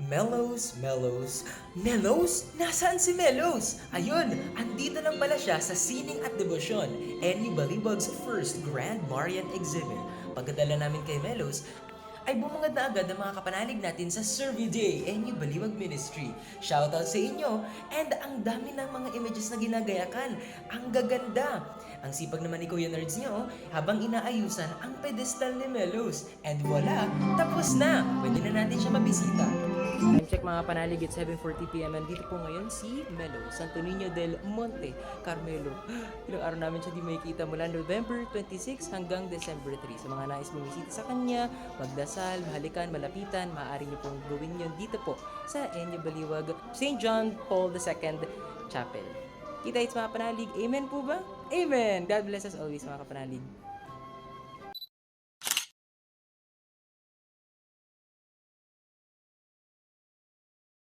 Melos? Nasaan si Melos? Ayun, andito lang pala siya sa Sining at Debosyon, NU Balibag's first Grand Marian Exhibit. Pagkadala namin kay Melos, ay bumungad na agad ang mga kapanalig natin sa Survey Day, NU Baliwag Ministry. Shoutout sa inyo, and ang dami ng mga images na ginagayakan. Ang gaganda! Ang sipag naman ni Kuya Nerds niyo habang inaayusan ang pedestal ni Melos. And wala, tapos na! Pwede na natin siya mabisita. Time check mga panalig at 7:40pm. Nandito po ngayon si Melo, Santo Niño del Monte, Carmelo. Ilang araw namin siya di makikita mula November 26 hanggang December 3. Sa mga nais bumisita sa kanya, magdasal, mahalikan, malapitan, maaari niyo pong gawin yun dito po sa NU Baliwag, St. John Paul II Chapel. Kita-its mga panalig. Amen po ba? Amen! God bless us always mga kapanalig.